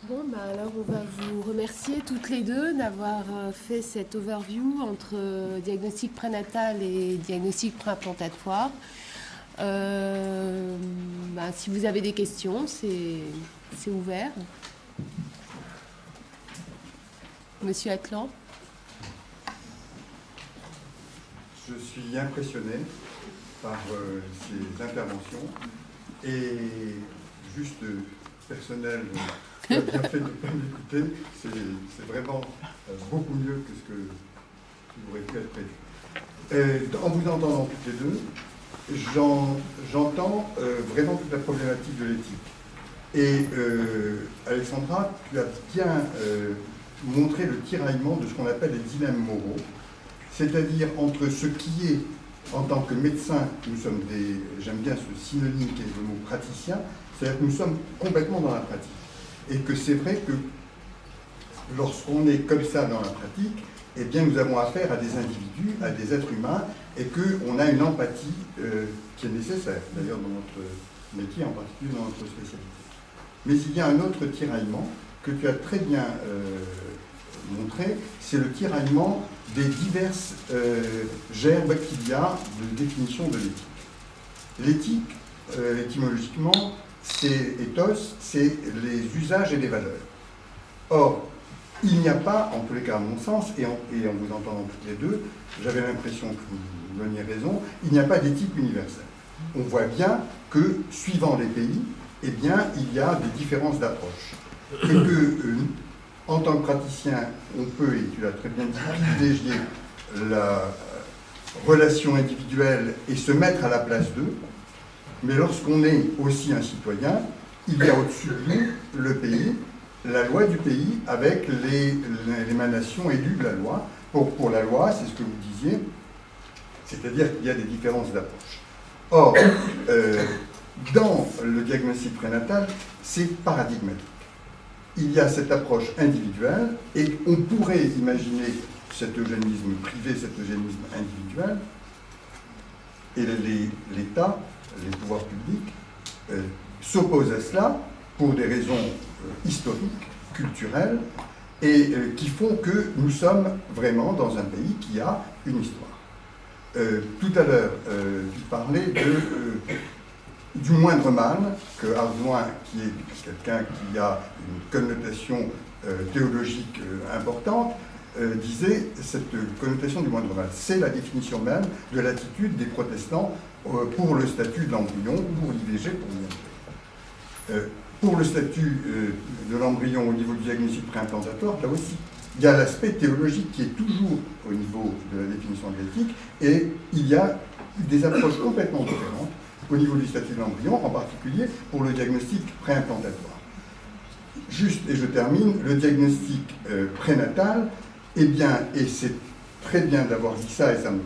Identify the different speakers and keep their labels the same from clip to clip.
Speaker 1: Bon, bah alors on va vous remercier toutes les deux d'avoir fait cette overview entre diagnostic prénatal et diagnostic préimplantatoire. Euh, Si vous avez des questions, c'est ouvert. Monsieur Atlan.
Speaker 2: Je suis impressionné par ces interventions et juste personnel, tu as bien fait de ne pas m'écouter, c'est vraiment beaucoup mieux que ce qui aurait pu être prévu. En vous entendant toutes les deux, j'entends vraiment toute la problématique de l'éthique. Et Alexandra, tu as bien montré le tiraillement de ce qu'on appelle les dilemmes moraux, c'est-à-dire entre ce qui est, en tant que médecin, nous sommes des, j'aime bien ce synonyme qui est le mot praticien, c'est-à-dire que nous sommes complètement dans la pratique. Et que c'est vrai que lorsqu'on est comme ça dans la pratique, eh bien nous avons affaire à des individus, à des êtres humains, et qu'on a une empathie qui est nécessaire, d'ailleurs dans notre métier, en particulier dans notre spécialité. Mais il y a un autre tiraillement que tu as très bien montré, c'est le tiraillement des diverses gerbes qu'il y a de définition de l'éthique. L'éthique, étymologiquement, c'est ethos, c'est les usages et les valeurs. Or, il n'y a pas, en tous les cas à mon sens, et en vous entendant toutes les deux, j'avais l'impression que vous donniez raison, il n'y a pas d'éthique universelle. On voit bien que, suivant les pays, eh bien, il y a des différences d'approche. Et que, en tant que praticien, on peut, et tu l'as très bien dit, privilégier la relation individuelle et se mettre à la place d'eux, mais lorsqu'on est aussi un citoyen, il y a au-dessus de nous le pays, la loi du pays, avec l'émanation élue de la loi. Pour la loi, c'est ce que vous disiez, c'est-à-dire qu'il y a des différences d'approche. Or, dans le diagnostic prénatal, c'est paradigmatique. Il y a cette approche individuelle et on pourrait imaginer cet eugénisme privé, cet eugénisme individuel, et l'État, les pouvoirs publics, s'opposent à cela pour des raisons historiques, culturelles, et qui font que nous sommes vraiment dans un pays qui a une histoire. Tout à l'heure, tu parlais du moindre mal, que Ardouin, qui est quelqu'un qui a une connotation théologique importante, disait cette connotation du moindre mal. C'est la définition même de l'attitude des protestants pour le statut de l'embryon, pour l'IVG, pour l'IMG. Pour le statut de l'embryon au niveau du diagnostic préimplantatoire, là aussi, il y a l'aspect théologique qui est toujours au niveau de la définition de l'éthique, et il y a des approches complètement différentes au niveau du statut de l'embryon, en particulier pour le diagnostic préimplantatoire. Juste, et je termine, le diagnostic prénatal, eh bien, et c'est très bien d'avoir dit ça, et ça m'a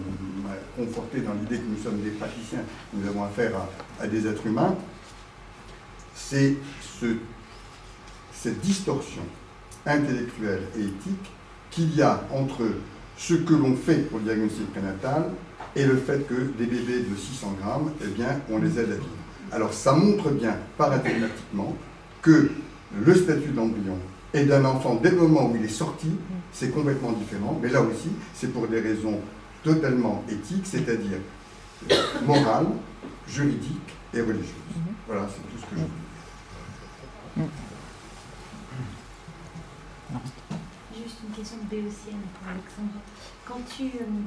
Speaker 2: conforté dans l'idée que nous sommes des praticiens, nous avons affaire à des êtres humains, c'est cette distorsion intellectuelle et éthique qu'il y a entre ce que l'on fait pour le diagnostic prénatal et le fait que des bébés de 600 grammes, eh bien, on les aide à vivre. Alors, ça montre bien, paradigmatiquement, que le statut d'embryon et d'un enfant, dès le moment où il est sorti, c'est complètement différent. Mais là aussi, c'est pour des raisons totalement éthiques, c'est-à-dire morales, juridiques et religieuses. Voilà, c'est tout ce que je veux dire.
Speaker 3: Juste une question de béotienne pour Alexandre. Quand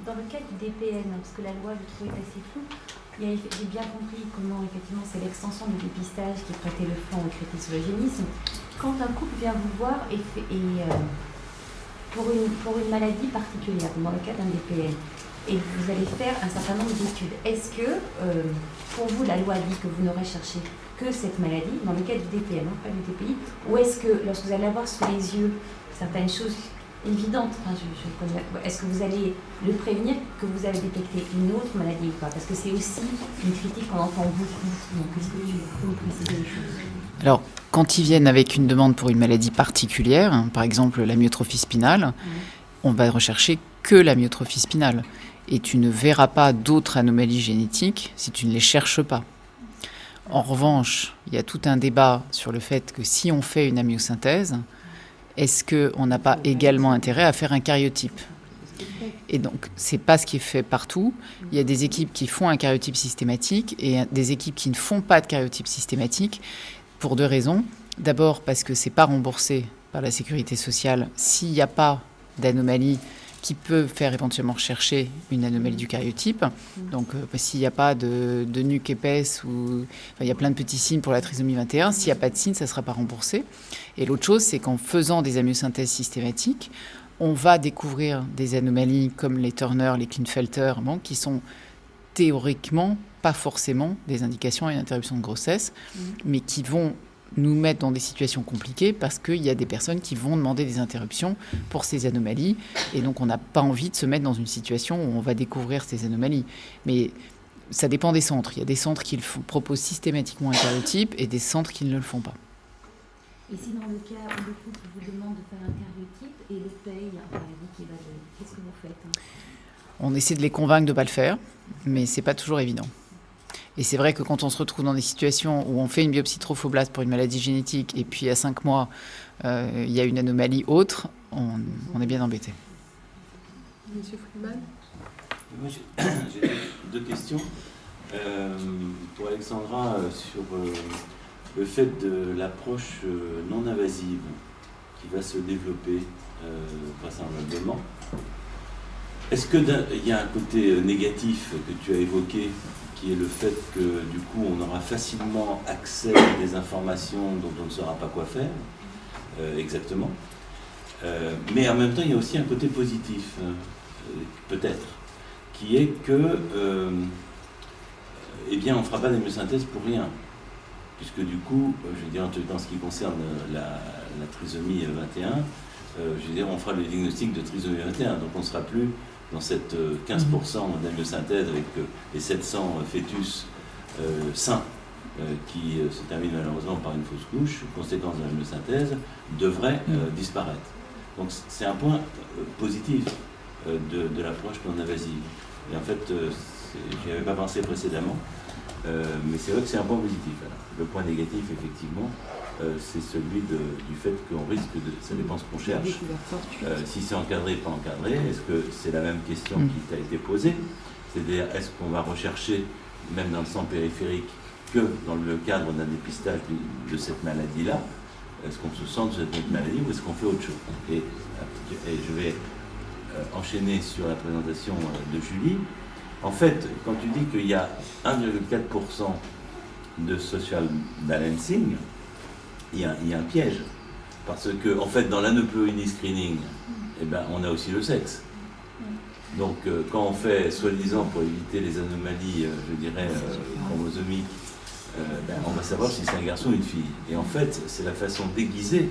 Speaker 3: dans le cas du DPN, parce que la loi, je trouve, est assez floue, j'ai bien compris comment, effectivement, c'est l'extension du dépistage qui prêtait le flanc au critique sur l'eugénisme. Quand un couple vient vous voir pour une maladie particulière, dans le cas d'un DPN, et vous allez faire un certain nombre d'études, est-ce que, pour vous, la loi dit que vous n'aurez cherché que cette maladie, dans le cas du DPN, pas du DPI, ou est-ce que, lorsque vous allez avoir sous les yeux certaines choses évidentes, est-ce que vous allez le prévenir que vous avez détecté une autre maladie ou pas? Parce que c'est aussi une critique qu'on entend beaucoup. Donc, est-ce que tu peux vous préciser les choses?
Speaker 4: Alors, quand ils viennent avec une demande pour une maladie particulière, hein, par exemple la myotrophie spinale, on va rechercher que la myotrophie spinale. Et tu ne verras pas d'autres anomalies génétiques si tu ne les cherches pas. En revanche, il y a tout un débat sur le fait que si on fait une amyosynthèse, est-ce qu'on n'a pas également intérêt à faire un karyotype ? Et donc, ce n'est pas ce qui est fait partout. Il y a des équipes qui font un karyotype systématique et des équipes qui ne font pas de karyotype systématique pour 2 raisons. D'abord, parce que ce n'est pas remboursé par la sécurité sociale s'il n'y a pas d'anomalie qui peut faire éventuellement rechercher une anomalie du karyotype. Donc, s'il n'y a pas de nuque épaisse ou il y a plein de petits signes pour la trisomie 21, s'il n'y a pas de signes, ça ne sera pas remboursé. Et l'autre chose, c'est qu'en faisant des amyosynthèses systématiques, on va découvrir des anomalies comme les Turner, les Klinefelter, qui sont théoriquement pas forcément des indications à une interruption de grossesse, mais qui vont nous mettre dans des situations compliquées parce qu'il y a des personnes qui vont demander des interruptions pour ces anomalies. Et donc, on n'a pas envie de se mettre dans une situation où on va découvrir ces anomalies. Mais ça dépend des centres. Il y a des centres qui proposent systématiquement un karyotype et des centres qui ne le font pas.
Speaker 3: Et si dans le cas où le couple vous demande de faire un karyotype et le paye un paradis qui va de... Qu'est-ce que vous faites ?
Speaker 4: On essaie de les convaincre de ne pas le faire, mais ce n'est pas toujours évident. Et c'est vrai que quand on se retrouve dans des situations où on fait une biopsie trophoblaste pour une maladie génétique et puis à 5 mois, il y a une anomalie autre, on est bien embêté.
Speaker 1: Monsieur Friedman ?
Speaker 5: Moi, j'ai 2 questions. Pour Alexandra, sur le fait de l'approche non invasive qui va se développer vraisemblablement. Est-ce qu'il y a un côté négatif que tu as évoqué, qui est le fait que du coup on aura facilement accès à des informations dont on ne saura pas quoi faire exactement, mais en même temps il y a aussi un côté positif, peut-être, qui est que eh bien on ne fera pas d'amyosynthèse pour rien, puisque du coup, je veux dire, dans ce qui concerne la trisomie 21, je veux dire, on fera le diagnostic de trisomie 21, donc on ne sera plus dans cette 15% d'amyosynthèse avec les 700 fœtus sains qui se terminent malheureusement par une fausse couche, conséquence de l'amyosynthèse, devrait disparaître. Donc c'est un point positif de l'approche non invasive. Et en fait, je n'y avais pas pensé précédemment, mais c'est vrai que c'est un point positif. Alors, le point négatif, effectivement, c'est celui du fait qu'on risque de... Ça dépend ce qu'on cherche. Si c'est encadré, pas encadré, est-ce que c'est la même question qui t'a été posée? C'est-à-dire, est-ce qu'on va rechercher, même dans le sang périphérique, que dans le cadre d'un dépistage de cette maladie-là, est-ce qu'on se sent de cette maladie ou est-ce qu'on fait autre chose? Et je vais enchaîner sur la présentation de Julie. En fait, quand tu dis qu'il y a 1,4% de social balancing, il y a un piège. Parce que, en fait, dans l'aneuploïdie screening, eh ben, on a aussi le sexe. Donc, quand on fait, soi-disant, pour éviter les anomalies, je dirais, chromosomiques, ben, on va savoir si c'est un garçon ou une fille. Et en fait, c'est la façon déguisée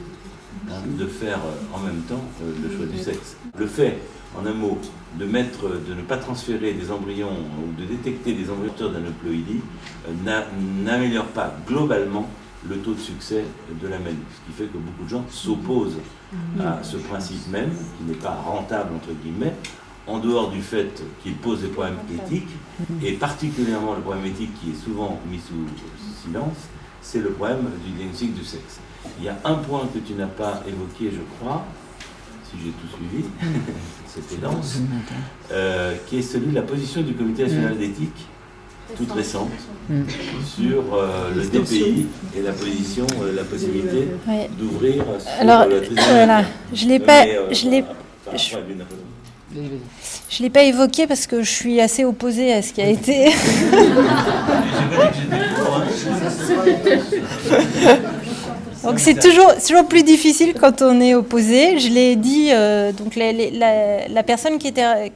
Speaker 5: de faire en même temps le choix du sexe. Le fait, en un mot, de ne pas transférer des embryons ou de détecter des embryons d'aneuploïdie n'améliore pas globalement le taux de succès de la maladie. Ce qui fait que beaucoup de gens s'opposent à ce principe même, qui n'est pas rentable, entre guillemets, en dehors du fait qu'il pose des problèmes éthiques, et particulièrement le problème éthique qui est souvent mis sous silence, c'est le problème du diagnostic du sexe. Il y a un point que tu n'as pas évoqué, je crois, si j'ai tout suivi, c'était dense, qui est celui de la position du Comité national d'éthique, toute récente, sur le DPI et la position, la possibilité d'ouvrir sur
Speaker 6: alors,
Speaker 5: la trisomie.
Speaker 6: Voilà, je l'ai pas évoqué parce que je suis assez opposée à ce qui a été. Donc c'est toujours plus difficile quand on est opposé. Je l'ai dit, donc la personne qui a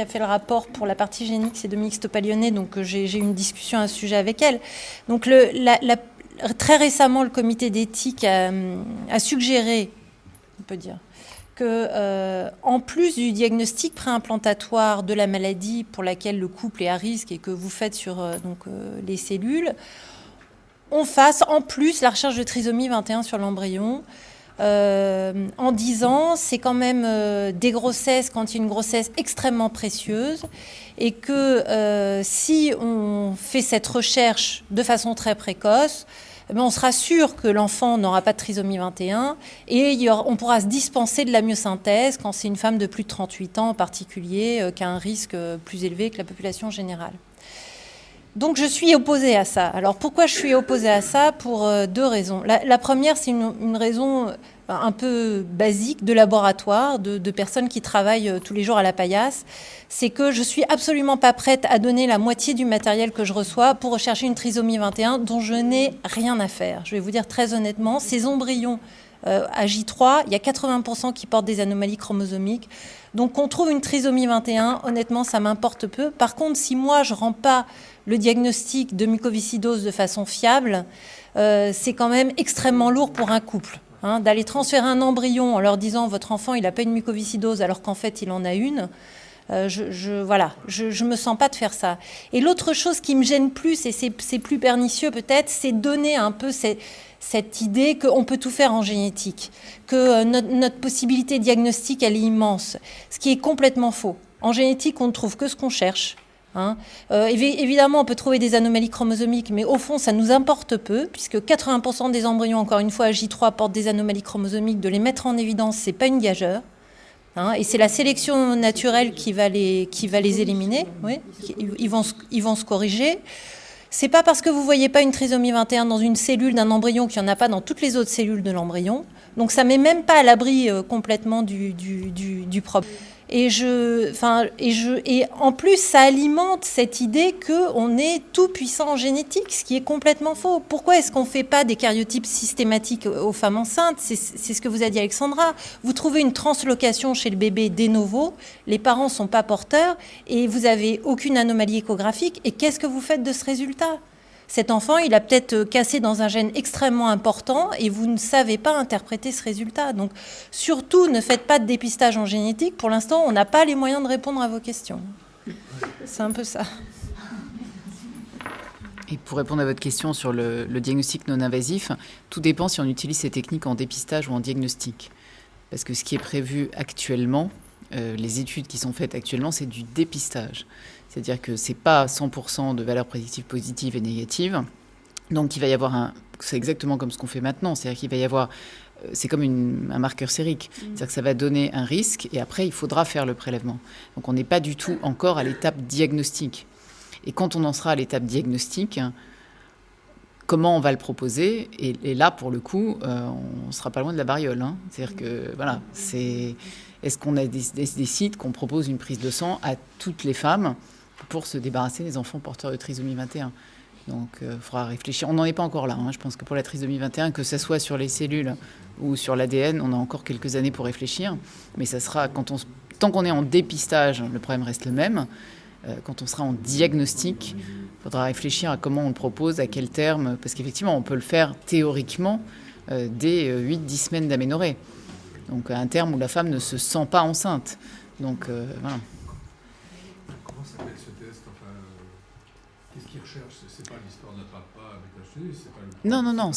Speaker 6: fait le rapport pour la partie génique, c'est Dominique Stopalionnet, donc j'ai eu une discussion à ce sujet avec elle. Donc très récemment, le comité d'éthique a suggéré, on peut dire, que en plus du diagnostic préimplantatoire de la maladie pour laquelle le couple est à risque et que vous faites sur les cellules, on fasse en plus la recherche de trisomie 21 sur l'embryon en disant c'est quand même des grossesses quand il y a une grossesse extrêmement précieuse et que si on fait cette recherche de façon très précoce, on sera sûr que l'enfant n'aura pas de trisomie 21 et on pourra se dispenser de la myosynthèse quand c'est une femme de plus de 38 ans en particulier qui a un risque plus élevé que la population générale. Donc je suis opposée à ça. Alors pourquoi je suis opposée à ça? Pour deux raisons. La première, c'est une raison un peu basique de laboratoire, de personnes qui travaillent tous les jours à la paillasse. C'est que je suis absolument pas prête à donner la moitié du matériel que je reçois pour rechercher une trisomie 21 dont je n'ai rien à faire. Je vais vous dire très honnêtement, ces embryons à J3, il y a 80% qui portent des anomalies chromosomiques. Donc qu'on trouve une trisomie 21, honnêtement, ça m'importe peu. Par contre, si moi, je ne rends pas le diagnostic de mucoviscidose de façon fiable, c'est quand même extrêmement lourd pour un couple. D'aller transférer un embryon en leur disant « votre enfant, il n'a pas une mucoviscidose alors qu'en fait, il en a une », je me sens pas de faire ça. Et l'autre chose qui me gêne plus, et c'est plus pernicieux peut-être, c'est donner un peu cette idée qu'on peut tout faire en génétique, que notre possibilité diagnostique, elle est immense, ce qui est complètement faux. En génétique, on ne trouve que ce qu'on cherche. Évidemment, on peut trouver des anomalies chromosomiques, mais au fond, ça nous importe peu, puisque 80% des embryons, encore une fois, à J3, portent des anomalies chromosomiques. De les mettre en évidence, c'est pas une gageure. Et c'est la sélection naturelle qui va les éliminer. Oui, ils vont se corriger. C'est pas parce que vous voyez pas une trisomie 21 dans une cellule d'un embryon qu'il n'y en a pas dans toutes les autres cellules de l'embryon. Donc ça met même pas à l'abri complètement du problème. Et en plus, ça alimente cette idée qu'on est tout puissant en génétique, ce qui est complètement faux. Pourquoi est-ce qu'on ne fait pas des karyotypes systématiques aux femmes enceintes? C'est ce que vous a dit Alexandra. Vous trouvez une translocation chez le bébé de novo, les parents ne sont pas porteurs et vous n'avez aucune anomalie échographique. Et qu'est-ce que vous faites de ce résultat? Cet enfant, il a peut-être cassé dans un gène extrêmement important et vous ne savez pas interpréter ce résultat. Donc, surtout, ne faites pas de dépistage en génétique. Pour l'instant, on n'a pas les moyens de répondre à vos questions. C'est un peu ça.
Speaker 4: Et pour répondre à votre question sur le diagnostic non invasif, tout dépend si on utilise ces techniques en dépistage ou en diagnostic. Parce que ce qui est prévu actuellement, les études qui sont faites actuellement, c'est du dépistage. C'est-à-dire que ce n'est pas 100% de valeurs prédictives positives et négatives. Donc il va y avoir c'est exactement comme ce qu'on fait maintenant. C'est-à-dire qu'il va y avoir, c'est comme un marqueur sérique. C'est-à-dire que ça va donner un risque et après il faudra faire le prélèvement. Donc on n'est pas du tout encore à l'étape diagnostique. Et quand on en sera à l'étape diagnostique, comment on va le proposer? Et là, pour le coup, on ne sera pas loin de la variole. C'est-à-dire que, voilà, est-ce qu'on a des sites qu'on propose une prise de sang à toutes les femmes pour se débarrasser des enfants porteurs de trisomie 21? Donc, il faudra réfléchir. On n'en est pas encore là. Je pense que pour la trisomie 21, que ce soit sur les cellules ou sur l'ADN, on a encore quelques années pour réfléchir. Mais ça sera, tant qu'on est en dépistage, le problème reste le même. Quand on sera en diagnostic, il faudra réfléchir à comment on le propose, à quel terme, parce qu'effectivement, on peut le faire théoriquement dès 8-10 semaines d'aménorrhée. Donc, à un terme où la femme ne se sent pas enceinte. Donc, voilà.
Speaker 7: Comment s'appelle ce test? Qu'est-ce qu'ils recherchent? C'est pas l'histoire de papa avec la
Speaker 4: Non.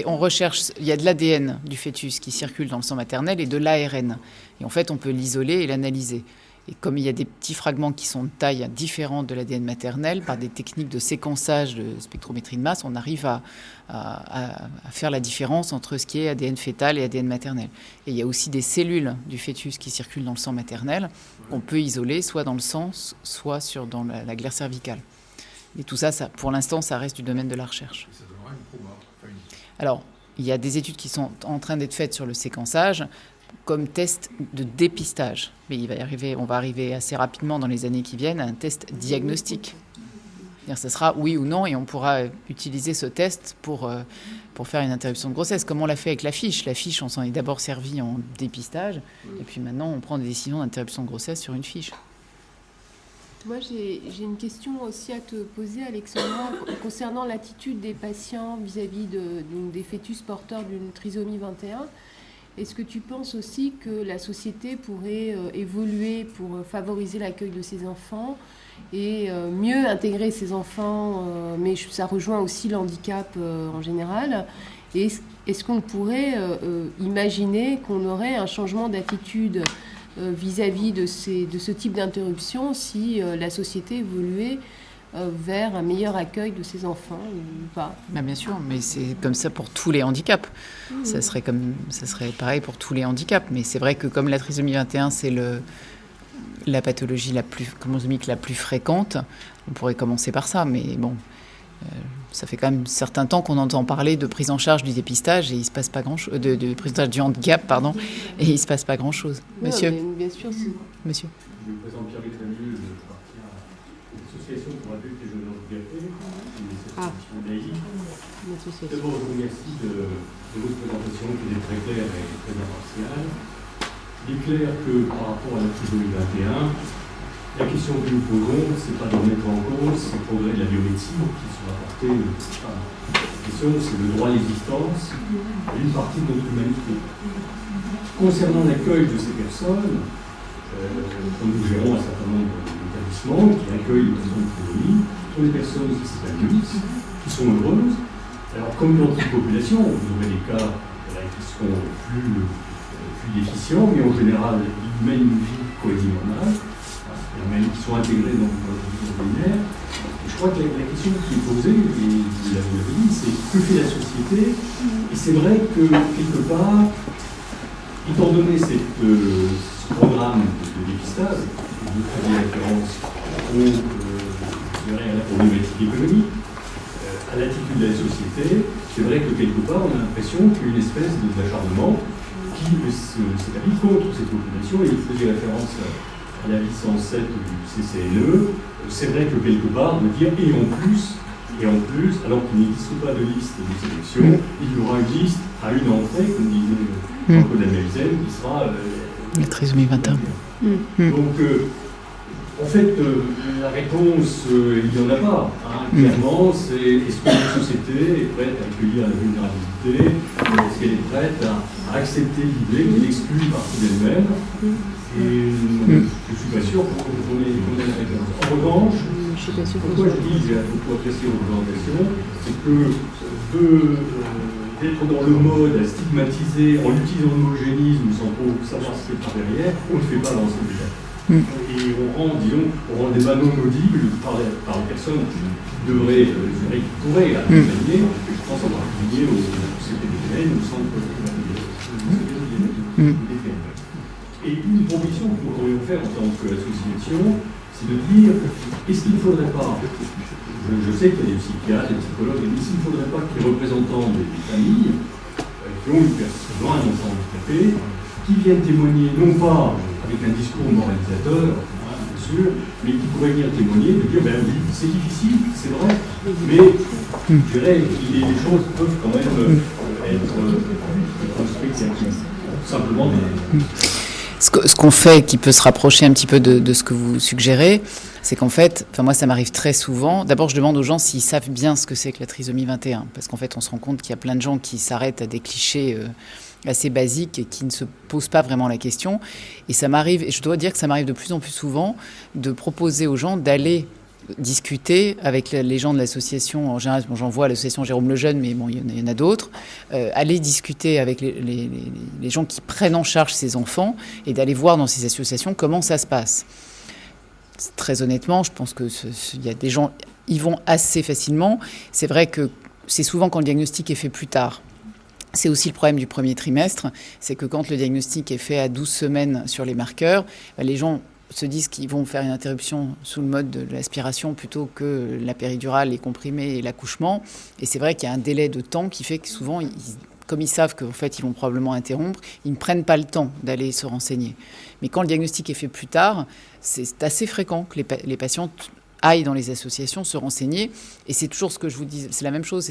Speaker 4: On recherche. Il y a de l'ADN du fœtus qui circule dans le sang maternel et de l'ARN. Et en fait, on peut l'isoler et l'analyser. Et comme il y a des petits fragments qui sont de taille différente de l'ADN maternel, par des techniques de séquençage de spectrométrie de masse, on arrive à faire la différence entre ce qui est ADN fœtal et ADN maternel. Et il y a aussi des cellules du fœtus qui circulent dans le sang maternel qu'on peut isoler soit dans le sang, soit dans la glaire cervicale. Et tout ça, pour l'instant, ça reste du domaine de la recherche.
Speaker 7: Ça donnera une proba.
Speaker 4: Alors, il y a des études qui sont en train d'être faites sur le séquençage comme test de dépistage. Mais on va arriver assez rapidement dans les années qui viennent à un test diagnostique. C'est-à-dire, ça sera oui ou non et on pourra utiliser ce test pour faire une interruption de grossesse, comme on l'a fait avec la fiche. La fiche, on s'en est d'abord servi en dépistage et puis maintenant, on prend des décisions d'interruption de grossesse sur une fiche.
Speaker 1: Moi, j'ai une question aussi à te poser, Alexandra, concernant l'attitude des patients vis-à-vis des fœtus porteurs d'une trisomie 21. Est-ce que tu penses aussi que la société pourrait évoluer pour favoriser l'accueil de ces enfants et mieux intégrer ces enfants, mais ça rejoint aussi le handicap en général, Et est-ce qu'on pourrait imaginer qu'on aurait un changement d'attitude vis-à-vis de ce type d'interruption si la société évoluait vers un meilleur accueil de ces enfants ou pas?
Speaker 4: Bien sûr, mais c'est comme ça pour tous les handicaps. Ça serait pareil pour tous les handicaps. Mais c'est vrai que comme la trisomie 21, c'est la pathologie chromosomique la plus fréquente, on pourrait commencer par ça. Mais bon, ça fait quand même un certain temps qu'on entend parler de prise en charge du dépistage et il se passe pas grand-chose, de prise en charge du handicap, pardon, et il se passe pas grand-chose. Monsieur.
Speaker 1: Bien sûr,
Speaker 4: Monsieur.
Speaker 8: Je me présente Pierre Bétamieux, je appartiens à l'Association pour adultes et jeunes en liberté, une association laïque. D'abord, je vous remercie de votre présentation qui est très claire et très impartiale. Il est clair que par rapport à la trisomie 21, la question que nous posons, ce n'est pas de remettre en cause les progrès de la biomédecine qui sont apportés par la question, c'est le droit à l'existence et une partie de notre humanité. Concernant l'accueil de ces personnes, nous gérons un certain nombre d'établissements qui accueillent les personnes de trisomie, ce sont des personnes qui s'épanouissent, qui sont heureuses. Alors, comme dans toute population, vous aurez des cas qui seront plus déficients, mais en général, ils mènent une vie cohésivale, même qui sont intégrés dans le vie ordinaire. Je crois que la question qui est posée, et vous l'avez dit, c'est que fait la société? Et c'est vrai que, quelque part, étant donné ce programme de dépistage, vous faisiez référence à la problématique économique, à l'attitude de la société, c'est vrai que quelque part, on a l'impression qu'il y a une espèce d'acharnement qui s'établit contre cette population, et il faisait référence à la licence 7 du CCNE. C'est vrai que quelque part, de dire et en plus, alors qu'il n'existe pas de liste de sélection, il y aura une liste à une entrée, comme disait Jean-Claude Amelzen, qui sera
Speaker 4: la trisomie 21.
Speaker 8: Donc, en fait, la réponse, il n'y en a pas. Clairement, c'est est-ce que la société est prête à accueillir la vulnérabilité? Est-ce qu'elle est prête à accepter l'idée qu'elle exclut une partie d'elle-même? Et je ne suis pas sûr qu'on ait la réponse. En revanche, pourquoi je dis, j'ai beaucoup apprécié votre présentation, c'est que d'être dans le mode à stigmatiser en utilisant l'homogénisme sans trop savoir ce qu'il y a par derrière, on ne fait pas l'ensemble des gens. Et on rend des débat non audibles par les personnes qui devraient, qui pourraient accompagner, je pense en particulier au CPDPN, au centre de Et une proposition que nous pourrions faire en tant qu'association, c'est de dire, est-ce qu'il ne faudrait pas, je sais qu'il y a des psychiatres, des psychologues, mais est-ce qu'il ne faudrait pas que les représentants des familles qui ont un enfant handicapé, qui viennent témoigner, non pas avec un discours moralisateur, bien sûr, mais qui pourraient venir témoigner, de dire, ben oui, c'est difficile, c'est vrai, mais je dirais, les choses peuvent quand même être construites simplement.
Speaker 4: Ce qu'on fait, qui peut se rapprocher un petit peu de ce que vous suggérez, c'est qu'en fait, moi ça m'arrive très souvent, d'abord je demande aux gens s'ils savent bien ce que c'est que la trisomie 21, parce qu'en fait on se rend compte qu'il y a plein de gens qui s'arrêtent à des clichés assez basiques et qui ne se posent pas vraiment la question. Et ça m'arrive, et je dois dire que ça m'arrive de plus en plus souvent, de proposer aux gens d'aller discuter avec les gens de l'association. En général, j'en vois à l'association Jérôme Lejeune, mais bon, il y en a d'autres. Aller discuter avec les gens qui prennent en charge ces enfants et d'aller voir dans ces associations comment ça se passe. Très honnêtement, je pense qu'il y a des gens y vont assez facilement. C'est vrai que c'est souvent quand le diagnostic est fait plus tard. C'est aussi le problème du premier trimestre, c'est que quand le diagnostic est fait à 12 semaines sur les marqueurs, les gens se disent qu'ils vont faire une interruption sous le mode de l'aspiration plutôt que la péridurale, les comprimés et l'accouchement. Et c'est vrai qu'il y a un délai de temps qui fait que souvent, comme ils savent qu'en fait, ils vont probablement interrompre, ils ne prennent pas le temps d'aller se renseigner. Mais quand le diagnostic est fait plus tard, c'est assez fréquent que les patients aillent dans les associations se renseigner. Et c'est toujours ce que je vous dis, c'est la même chose.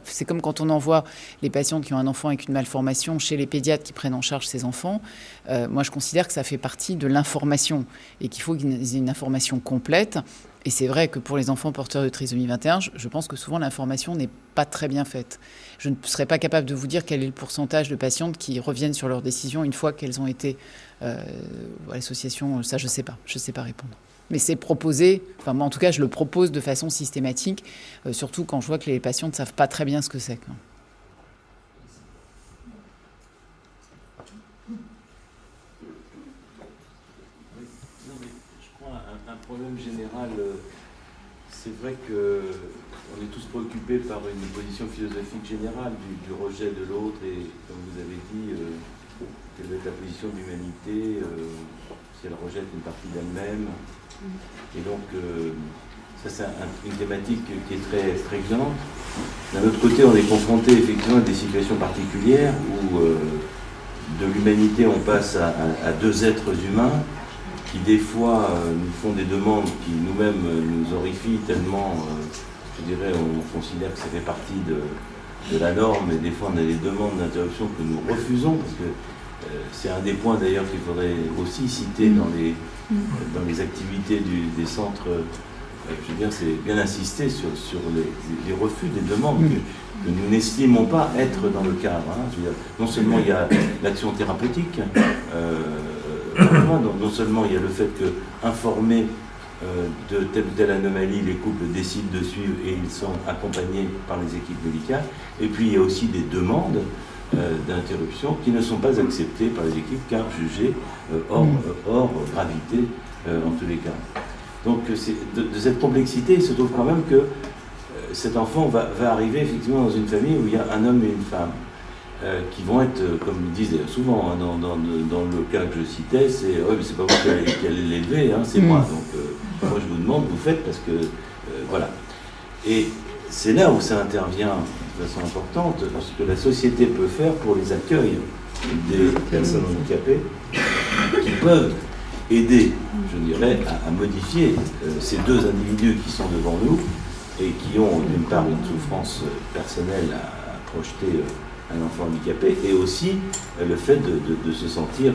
Speaker 4: C'est comme quand on envoie les patients qui ont un enfant avec une malformation chez les pédiatres qui prennent en charge ces enfants. Moi, je considère que ça fait partie de l'information et qu'il faut qu'ils aient une information complète. Et c'est vrai que pour les enfants porteurs de trisomie 21, je pense que souvent l'information n'est pas très bien faite. Je ne serais pas capable de vous dire quel est le pourcentage de patientes qui reviennent sur leur décision une fois qu'elles ont été à l'association. Ça, je ne sais pas répondre. Mais c'est proposé, enfin moi en tout cas je le propose de façon systématique, surtout quand je vois que les patients ne savent pas très bien ce que c'est.
Speaker 5: problème général, c'est vrai qu'on est tous préoccupés par une position philosophique générale du rejet de l'autre et, comme vous avez dit, quelle va être la position de l'humanité si elle rejette une partie d'elle-même. Et donc, ça c'est une thématique qui est très stringente. D'un autre côté, on est confronté effectivement à des situations particulières où de l'humanité on passe à deux êtres humains qui des fois nous font des demandes qui nous-mêmes nous horrifient tellement, je dirais, on considère que ça fait partie de la norme, et des fois on a des demandes d'interruption que nous refusons, parce que c'est un des points d'ailleurs qu'il faudrait aussi citer dans les activités des centres. Je veux dire, c'est bien insister sur les refus des demandes que nous n'estimons pas être dans le cadre. Hein. Je veux dire, non seulement il y a l'action thérapeutique, non seulement il y a le fait que, informés de telle ou telle anomalie, les couples décident de suivre et ils sont accompagnés par les équipes médicales, et puis il y a aussi des demandes d'interruption qui ne sont pas acceptées par les équipes car jugées hors gravité en tous les cas. Donc de cette complexité, il se trouve quand même que cet enfant va arriver effectivement dans une famille où il y a un homme et une femme qui vont être, comme ils disent souvent, hein, dans le cas que je citais, c'est « ouais, mais c'est pas moi qui allez l'élever, hein, c'est moi. Donc moi je vous demande, vous faites parce que... voilà. » Et c'est là où ça intervient de façon importante, ce que la société peut faire pour les accueils des personnes handicapées qui peuvent aider, je dirais, à modifier ces deux individus qui sont devant nous et qui ont d'une part une souffrance personnelle à projeter un enfant handicapé, et aussi le fait de se sentir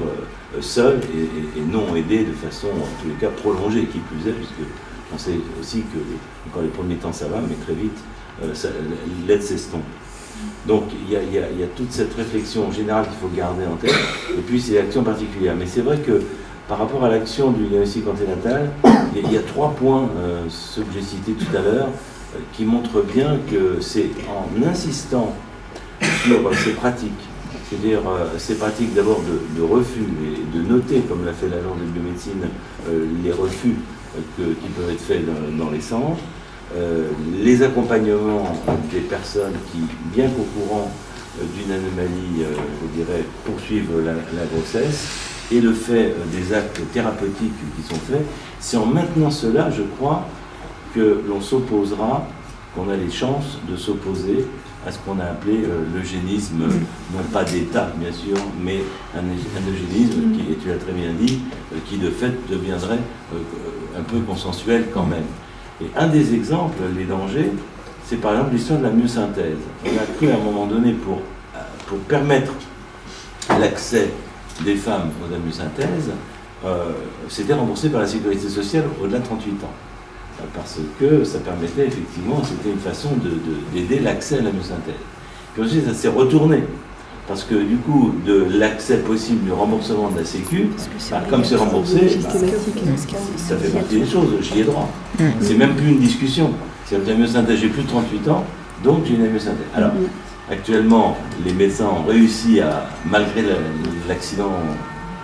Speaker 5: seul et non aidé de façon, en tous les cas, prolongée, qui plus est, puisque on sait aussi que, encore les premiers temps ça va, mais très vite, l'aide s'estompe. Donc il y a toute cette réflexion générale qu'il faut garder en tête, et puis c'est l'action particulière. Mais c'est vrai que par rapport à l'action du diagnostic anténatal, il y a 3 points, ceux que j'ai cités tout à l'heure, qui montrent bien que c'est en insistant sur ces pratiques, c'est-à-dire ces pratiques d'abord de refus, et de noter, comme l'a fait l'agence de biomédecine, les refus qui peuvent être faits dans les centres, les accompagnements des personnes qui, bien qu'au courant d'une anomalie, je dirais, poursuivent la grossesse, et le fait des actes thérapeutiques qui sont faits. C'est en maintenant cela, je crois, que l'on s'opposera, qu'on a les chances de s'opposer à ce qu'on a appelé l'eugénisme, non pas d'État bien sûr, mais un eugénisme qui, et tu l'as très bien dit, qui de fait deviendrait un peu consensuel quand même. Et un des exemples, les dangers, c'est par exemple l'histoire de la myosynthèse. On a cru à un moment donné, pour permettre l'accès des femmes aux amyosynthèses, c'était remboursé par la sécurité sociale au-delà de 38 ans. Parce que ça permettait effectivement, c'était une façon d'aider l'accès à la myosynthèse. Puis ensuite, ça s'est retourné. Parce que du coup, de l'accès possible du remboursement de la Sécu, comme c'est remboursé, ça fait partie des choses, j'y ai droit. C'est même plus une discussion. C'est la myosynthèse, j'ai plus de 38 ans, donc j'ai une myosynthèse. Alors, actuellement, les médecins ont réussi à, malgré l'accident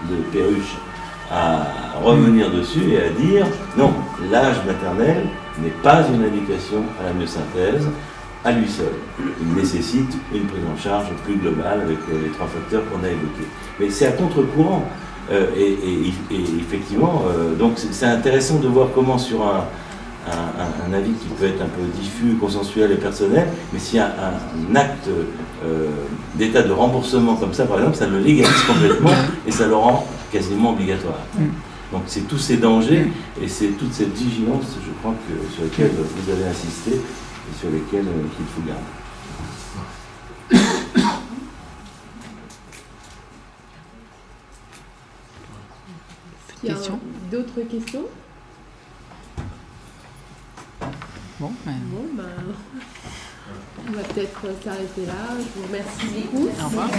Speaker 5: de Perruche, à revenir dessus et à dire non, l'âge maternel n'est pas une indication à la myosynthèse à lui seul. Il nécessite une prise en charge plus globale avec les 3 facteurs qu'on a évoqués. Mais c'est à contre-courant. Et effectivement, donc c'est intéressant de voir comment sur un avis qui peut être un peu diffus, consensuel et personnel, mais s'il y a un acte d'état de remboursement comme ça, par exemple, ça le légalise complètement et ça le rend quasiment obligatoire. Donc c'est tous ces dangers et c'est toute cette vigilance, je crois, sur lesquels vous avez insisté et sur lesquels il faut garder.
Speaker 1: Il y a d'autres questions?
Speaker 4: Bon,
Speaker 1: on va peut-être s'arrêter là. Je vous remercie beaucoup.
Speaker 4: Au revoir.